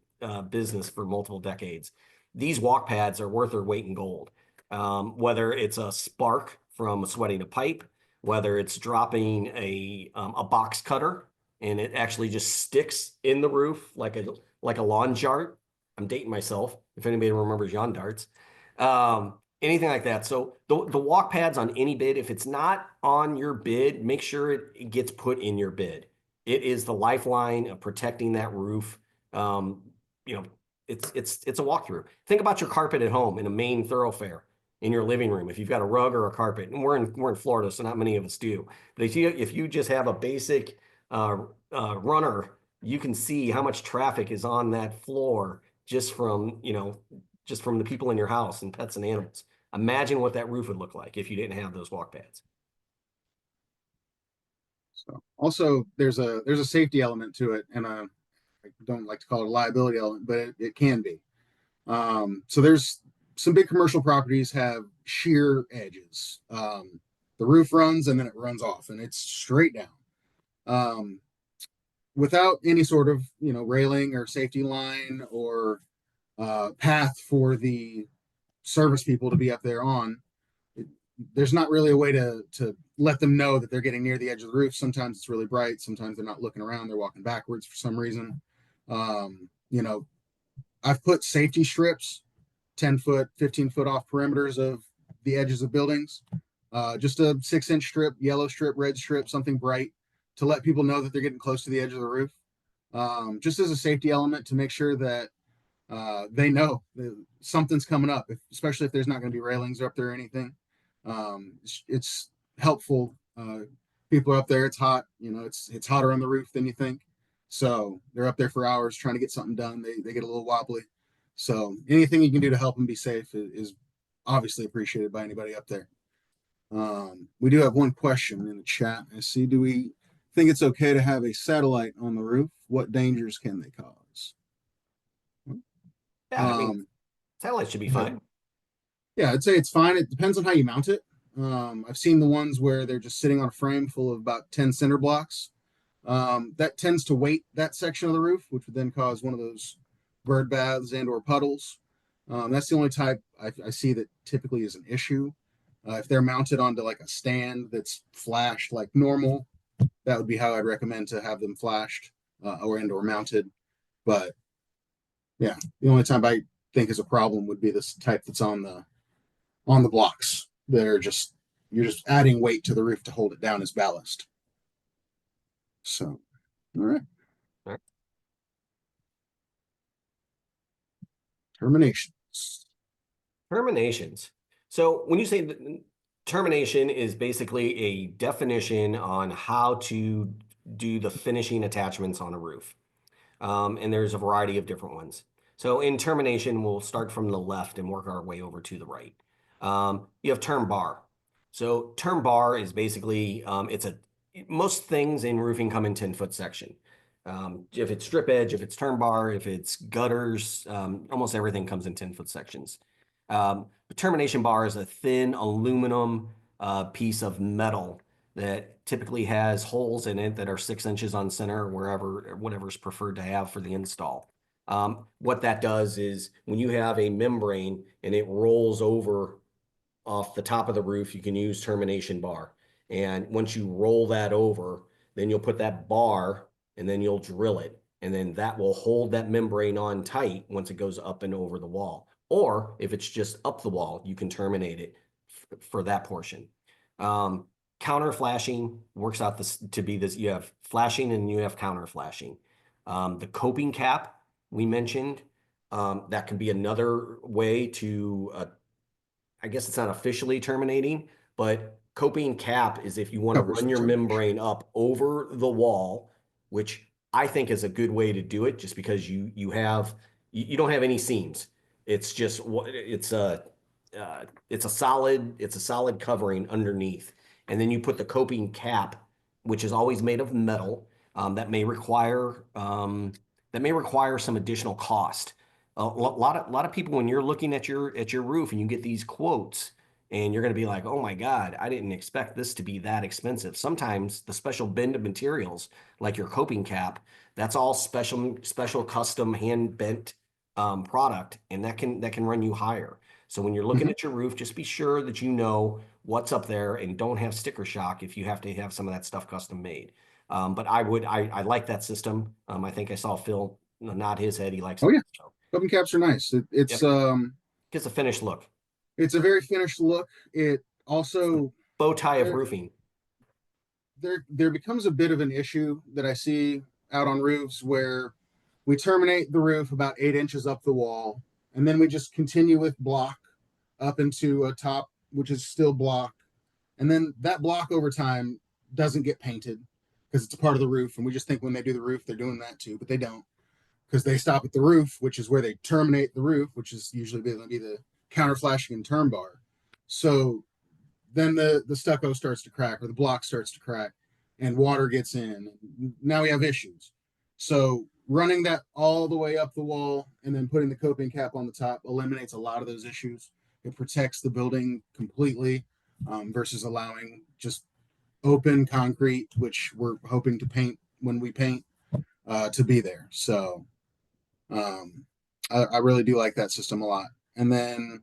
business for multiple decades. These walk pads are worth their weight in gold. Whether it's a spark from sweating a pipe, whether it's dropping a box cutter and it actually just sticks in the roof like a lawn dart. I'm dating myself, if anybody remembers yawn darts. Anything like that. So the walk pads on any bid, if it's not on your bid, make sure it gets put in your bid. It is the lifeline of protecting that roof. It's a walkthrough. Think about your carpet at home in a main thoroughfare in your living room. If you've got a rug or a carpet, and we're in Florida, so not many of us do. But if you just have a basic runner, you can see how much traffic is on that floor just from the people in your house and pets and animals. Imagine what that roof would look like if you didn't have those walk pads. So also there's a safety element to it, and I don't like to call it a liability element, but it can be. So there's some big commercial properties have sheer edges. The roof runs and then it runs off and it's straight down. Without any sort of railing or safety line or path for the service people to be up there on, there's not really a way to let them know that they're getting near the edge of the roof. Sometimes it's really bright, sometimes they're not looking around, they're walking backwards for some reason. I've put safety strips 10 foot, 15 foot off perimeters of the edges of buildings, just a 6-inch strip, yellow strip, red strip, something bright to let people know that they're getting close to the edge of the roof, just as a safety element to make sure that they know that something's coming up, especially if there's not going to be railings up there or anything. It's helpful. People are up there. It's hot. It's hotter on the roof than you think. So they're up there for hours trying to get something done. They get a little wobbly. So anything you can do to help them be safe is obviously appreciated by anybody up there. We do have one question in the chat. I see. Do we think it's okay to have a satellite on the roof? What dangers can they cause? Yeah, satellite should be fine. Yeah, I'd say it's fine. It depends on how you mount it. I've seen the ones where they're just sitting on a frame full of about 10 cinder blocks. That tends to weight that section of the roof, which would then cause one of those bird baths and or puddles. That's the only type I see that typically is an issue. If they're mounted onto like a stand that's flashed like normal, that would be how I'd recommend to have them flashed or mounted. But yeah, the only time I think is a problem would be this type that's on the blocks. You're just adding weight to the roof to hold it down as ballast. So, all right. Terminations. Terminations. So when you say termination is basically a definition on how to do the finishing attachments on a roof. And there's a variety of different ones. So in termination, we'll start from the left and work our way over to the right. You have term bar. So term bar is basically, most things in roofing come in 10-foot section. If it's strip edge, if it's term bar, if it's gutters, almost everything comes in 10-foot sections. The termination bar is a thin aluminum piece of metal that typically has holes in it that are 6 inches on center, whatever's preferred to have for the install. What that does is when you have a membrane and it rolls over off the top of the roof, you can use termination bar. And once you roll that over, then you'll put that bar and then you'll drill it. And then that will hold that membrane on tight once it goes up and over the wall. Or if it's just up the wall, you can terminate it for that portion. Counter flashing works out to be this. You have flashing and you have counter flashing. The coping cap we mentioned, that can be another way to, I guess it's not officially terminating, but coping cap is if you want to run your membrane up over the wall, which I think is a good way to do it just because you don't have any seams. It's just it's a solid covering underneath, and then you put the coping cap, which is always made of metal. That may require some additional cost. A lot of people, when you're looking at your roof and you get these quotes, and you're going to be like, oh my God, I didn't expect this to be that expensive. Sometimes the special bend of materials, like your coping cap, that's all special custom hand bent product, and that can run you higher. So when you're looking at your roof, just be sure that you know what's up there and don't have sticker shock if you have to have some of that stuff custom made. But I like that system. I think I saw Phil nod his head. He likes Oh it. yeah, So coping caps are nice. It's gets a finished look. It's a very finished look. It also Bow tie of roofing. There becomes a bit of an issue that I see out on roofs where we terminate the roof about 8 inches up the wall, and then we just continue with block up into a top, which is still block. And then that block over time doesn't get painted because it's a part of the roof. And we just think when they do the roof, they're doing that too, but they don't, because they stop at the roof, which is where they terminate the roof, which is usually going to be the counter flashing and term bar. So then the stucco starts to crack, or the block starts to crack, and water gets in. Now we have issues. So running that all the way up the wall and then putting the coping cap on the top eliminates a lot of those issues. It protects the building completely, versus allowing just open concrete, which we're hoping to paint when we paint, to be there. So I really do like that system a lot. And then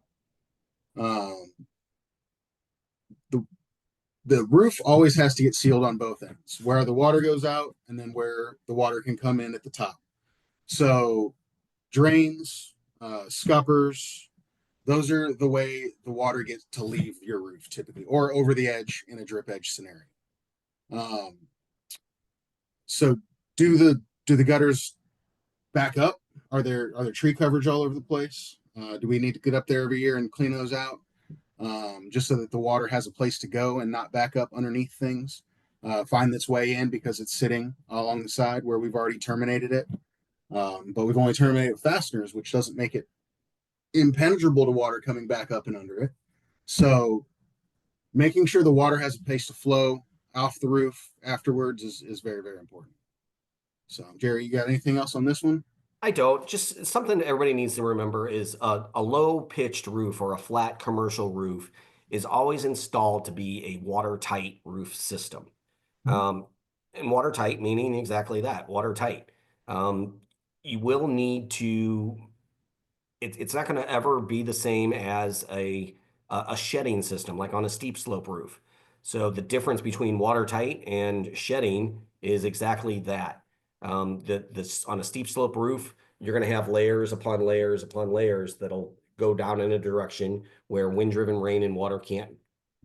the roof always has to get sealed on both ends, where the water goes out and then where the water can come in at the top. So drains, scuppers, those are the way the water gets to leave your roof typically, or over the edge in a drip edge scenario. So do the gutters back up? Are there tree coverage all over the place? Do we need to get up there every year and clean those out? Just so that the water has a place to go and not back up underneath things, find its way in because it's sitting along the side where we've already terminated it. But we've only terminated with fasteners, which doesn't make it impenetrable to water coming back up and under it. So making sure the water has a place to flow off the roof afterwards is very, very important. So Jerry, you got anything else on this one? I don't. Just something that everybody needs to remember is a low-pitched roof or a flat commercial roof is always installed to be a watertight roof system. And watertight meaning exactly that, watertight. You will need to, it's not going to ever be the same as a shedding system, like on a steep slope roof. So the difference between watertight and shedding is exactly that. On a steep slope roof, you're going to have layers upon layers upon layers that'll go down in a direction where wind-driven rain and water can't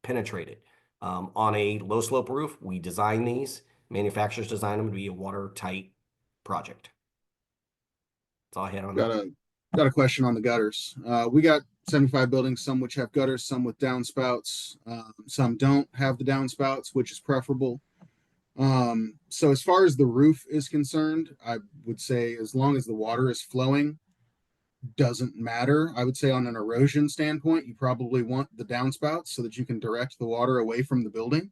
penetrate it. On a low slope roof, we design these, manufacturers design them to be a watertight project. That's all I had on that. got a question on the gutters. We got 75 buildings, some which have gutters, some with downspouts, some don't have the downspouts, which is preferable. So as far as the roof is concerned, I would say as long as the water is flowing, doesn't matter. I would say on an erosion standpoint, you probably want the downspouts so that you can direct the water away from the building.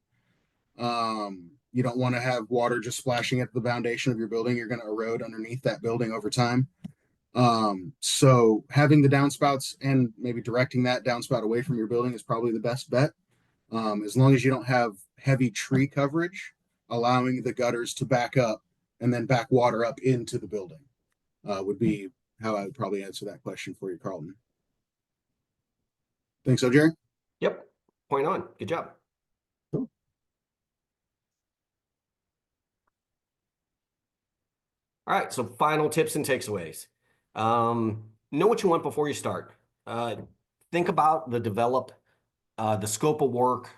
You don't want to have water just splashing at the foundation of your building. You're going to erode underneath that building over time. So having the downspouts and maybe directing that downspout away from your building is probably the best bet. As long as you don't have heavy tree coverage, allowing the gutters to back up and then back water up into the building would be how I would probably answer that question for you, Carlton. Think so, Jerry? Yep. Point on. Good job. Cool. All right. So final tips and takeaways. Know what you want before you start. Think about the scope of work,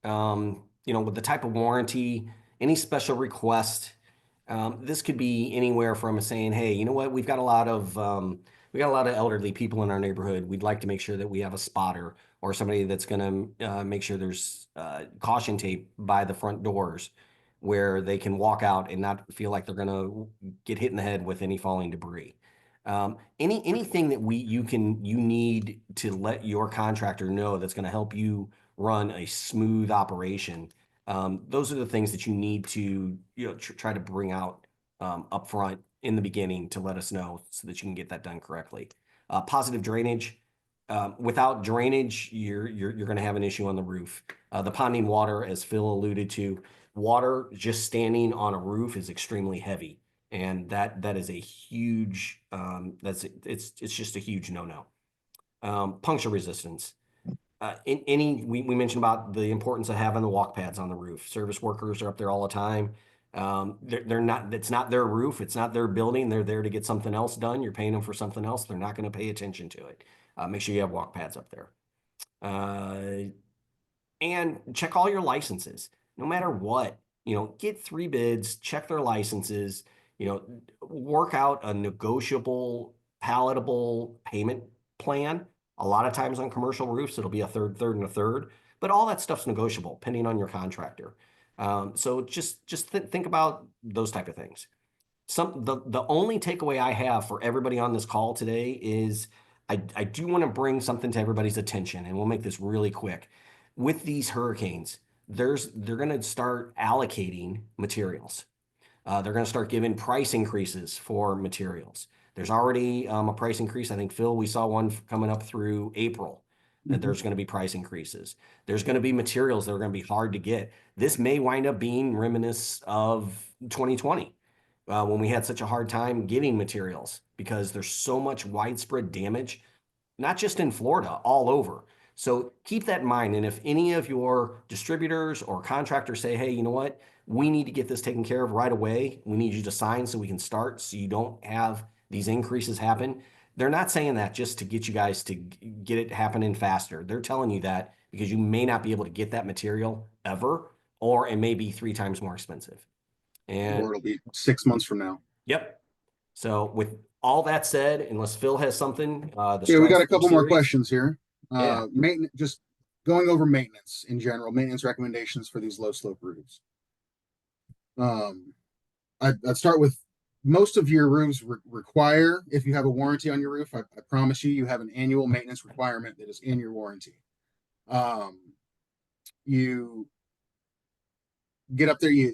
with the type of warranty, any special request. This could be anywhere from saying, hey, you know what, we've got a lot of elderly people in our neighborhood. We'd like to make sure that we have a spotter or somebody that's going to make sure there's caution tape by the front doors where they can walk out and not feel like they're going to get hit in the head with any falling debris. Anything that you need to let your contractor know that's going to help you run a smooth operation. Those are the things that you need to try to bring out up front in the beginning to let us know so that you can get that done correctly. Positive drainage. Without drainage, you're going to have an issue on the roof. The ponding water, as Phil alluded to, water just standing on a roof is extremely heavy, and that is a huge it's just a huge no-no. Puncture resistance. We mentioned about the importance of having the walk pads on the roof. Service workers are up there all the time. It's not their roof. It's not their building. They're there to get something else done. You're paying them for something else. They're not going to pay attention to it. Make sure you have walk pads up there. And check all your licenses. No matter what, get 3 bids, check their licenses, work out a negotiable, palatable payment plan. A lot of times on commercial roofs, it'll be a third, and a third, but all that stuff's negotiable depending on your contractor. So just think about those type of things. The only takeaway I have for everybody on this call today is I do want to bring something to everybody's attention, and we'll make this really quick. With these hurricanes, they're going to start allocating materials. They're going to start giving price increases for materials. There's already a price increase. I think, Phil, we saw one coming up through April that there's going to be price increases. There's going to be materials that are going to be hard to get. This may wind up being reminiscent of 2020 when we had such a hard time getting materials because there's so much widespread damage, not just in Florida, all over. So keep that in mind. And if any of your distributors or contractors say, hey, you know what, we need to get this taken care of right away. We need you to sign so we can start so you don't have these increases happen. They're not saying that just to get you guys to get it happening faster. They're telling you that because you may not be able to get that material ever, or it may be 3 times more expensive. Or it'll be 6 months from now. Yep. So with all that said, unless Phil has something, we got a couple more questions here. Yeah. Maintenance, just going over maintenance in general, maintenance recommendations for these low slope roofs. I'd start with most of your roofs require, if you have a warranty on your roof, I promise you have an annual maintenance requirement that is in your warranty. You get up there, you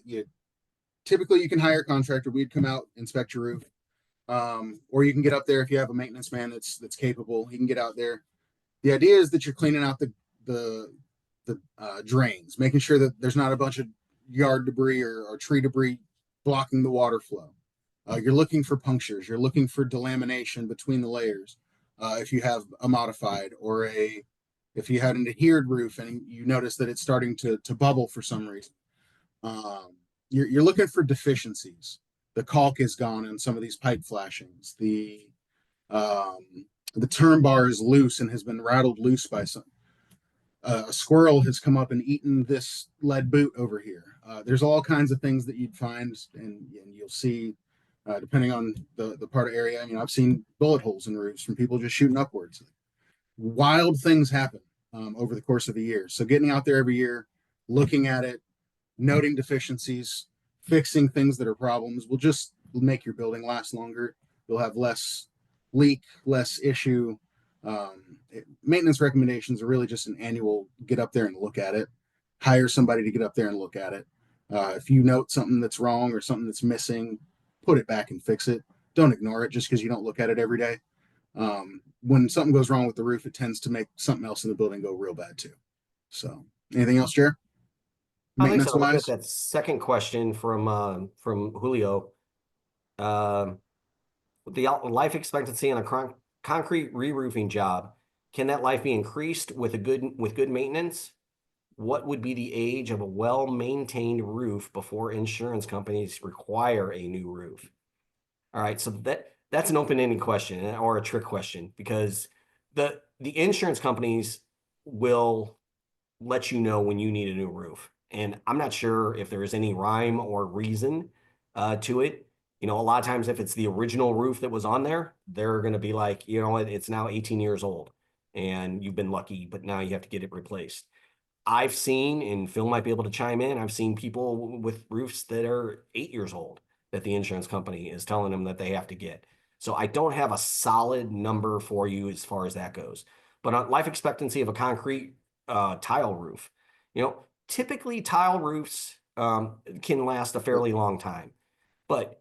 typically you can hire a contractor. We'd come out, inspect your roof. Or you can get up there if you have a maintenance man that's capable. He can get out there. The idea is that you're cleaning out the drains, making sure that there's not a bunch of yard debris or tree debris blocking the water flow. You're looking for punctures. You're looking for delamination between the layers. If you have a modified or if you had an adhered roof and you notice that it's starting to bubble for some reason, you're looking for deficiencies. The caulk is gone in some of these pipe flashings. The term bar is loose and has been rattled loose by some. A squirrel has come up and eaten this lead boot over here. There's all kinds of things that you'd find, and you'll see depending on the part of area. You know, I've seen bullet holes in roofs from people just shooting upwards. Wild things happen over the course of a year. So getting out there every year, looking at it, noting deficiencies, fixing things that are problems will just make your building last longer. You'll have less leak, less issue. Maintenance recommendations are really just an annual get up there and look at it. Hire somebody to get up there and look at it. If you note something that's wrong or something that's missing, put it back and fix it. Don't ignore it just because you don't look at it every day. When something goes wrong with the roof, it tends to make something else in the building go real bad too. So, anything else, Jared? I think so. Maintenance Looking wise, at that second question from Julio, the life expectancy on a concrete re-roofing job, can that life be increased with good maintenance? What would be the age of a well-maintained roof before insurance companies require a new roof? All right, so that's an open-ended question or a trick question, because the insurance companies will let you know when you need a new roof. And I'm not sure if there is any rhyme or reason to it. You know, a lot of times if it's the original roof that was on there, they're going to be like, you know, it's now 18 years old and you've been lucky, but now you have to get it replaced. I've seen, and Phil might be able to chime in, I've seen people with roofs that are 8 years old that the insurance company is telling them that they have to get. So I don't have a solid number for you as far as that goes. But on life expectancy of a concrete tile roof, you know, typically tile roofs can last a fairly long time. But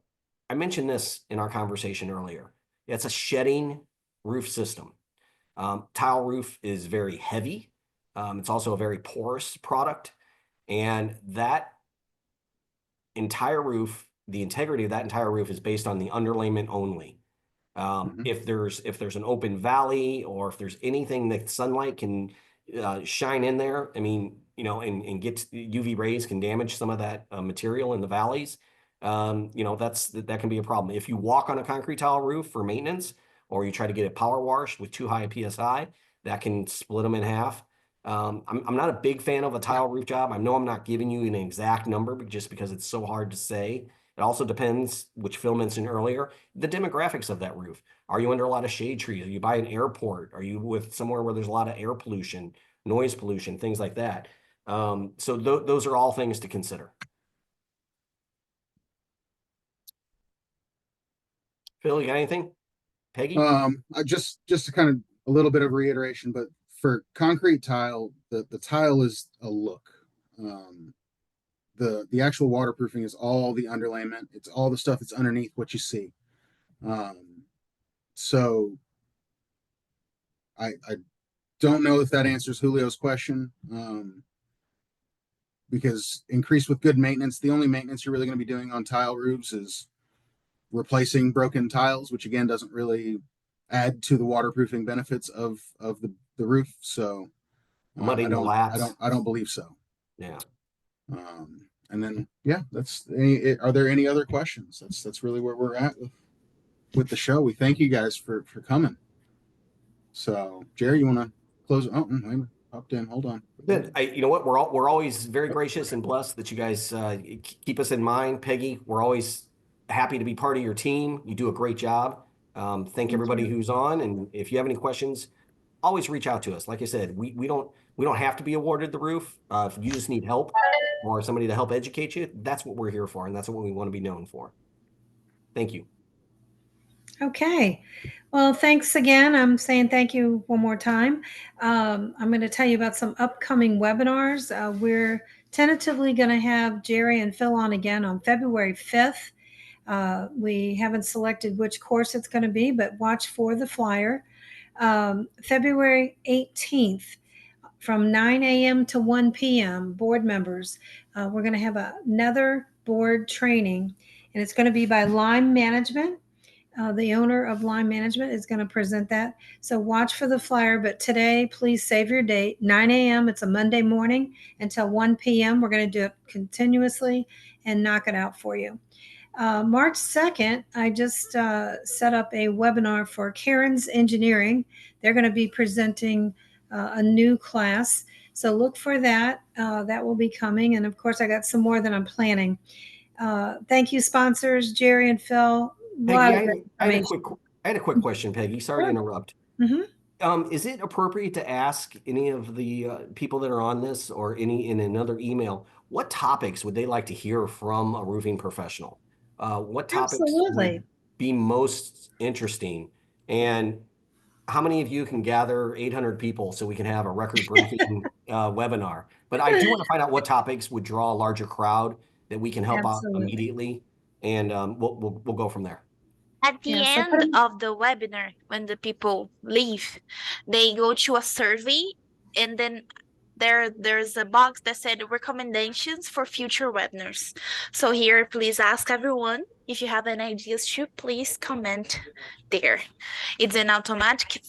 I mentioned this in our conversation earlier. It's a shedding roof system. Tile roof is very heavy. It's also a very porous product. And that entire roof, the integrity of that entire roof is based on the underlayment only. If there's an open valley or if there's anything that sunlight can shine in there, I mean, you know, and get UV rays can damage some of that material in the valleys. You know, that can be a problem. If you walk on a concrete tile roof for maintenance, or you try to get it power washed with too high a PSI, that can split them in half. I'm not a big fan of a tile roof job. I know I'm not giving you an exact number just because it's so hard to say. It also depends, which Phil mentioned earlier, the demographics of that roof. Are you under a lot of shade trees? Are you by an airport? Are you with somewhere where there's a lot of air pollution, noise pollution, things like that? So those are all things to consider. Phil, you got anything? Peggy? I just to kind of a little bit of reiteration, but for concrete tile, the tile is a look. The actual waterproofing is all the underlayment. It's all the stuff that's underneath what you see. So I don't know if that answers Julio's question. Because increased with good maintenance, the only maintenance you're really going to be doing on tile roofs is replacing broken tiles, which again doesn't really add to the waterproofing benefits of the roof. So I don't believe so. Yeah. And then are there any other questions? That's really where we're at with the show. We thank you guys for coming. So Jerry, you want to close? Oh, wait a minute. Popped in. Hold on. Good. You know what? We're always very gracious and blessed that you guys keep us in mind. Peggy, we're always happy to be part of your team. You do a great job. Thank everybody who's on. And if you have any questions, always reach out to us. Like I said, we don't have to be awarded the roof. If you just need help or somebody to help educate you, that's what we're here for, and that's what we want to be known for. Thank you. Okay. Well, thanks again. I'm saying thank you one more time. I'm going to tell you about some upcoming webinars. We're tentatively going to have Jerry and Phil on again on February 5th. We haven't selected which course it's going to be, but watch for the flyer. February 18th from 9 a.m. to 1 p.m., board members, we're going to have another board training, and it's going to be by Lime Management. The owner of Lime Management is going to present that. So watch for the flyer. But today, please save your date. 9 a.m. It's a Monday morning until 1 p.m. We're going to do it continuously and knock it out for you. March 2nd, I just set up a webinar for Karen's Engineering. They're going to be presenting a new class. So look for that. That will be coming. And of course, I got some more that I'm planning. Thank you, sponsors, Jerry and Phil. lot of Peggy, I had a information. quick question, Peggy. Sorry to Sure. interrupt. Is it appropriate to ask any of the people that are on this or any in another email, what topics would they like to hear from a roofing professional? What topics Absolutely. would be most interesting? And how many of you can gather 800 people so we can have a record-breaking webinar? But I do want to find out what topics would draw a larger crowd that we can help out Absolutely. immediately, and we'll go from there. At the Yeah, so end of the webinar, when the people leave, they go to a survey, and then there's a box that said recommendations for future webinars. So here, please ask everyone if you have any ideas to please comment there. It's an automatic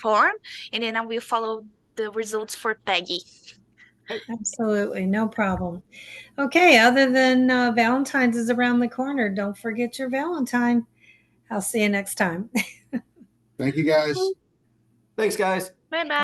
form, and then I will follow the results for Peggy. Absolutely, no problem. Okay, other than Valentine's is around the corner, don't forget your Valentine. I'll see you next time. Thank you, guys. Thanks, guys. Bye bye.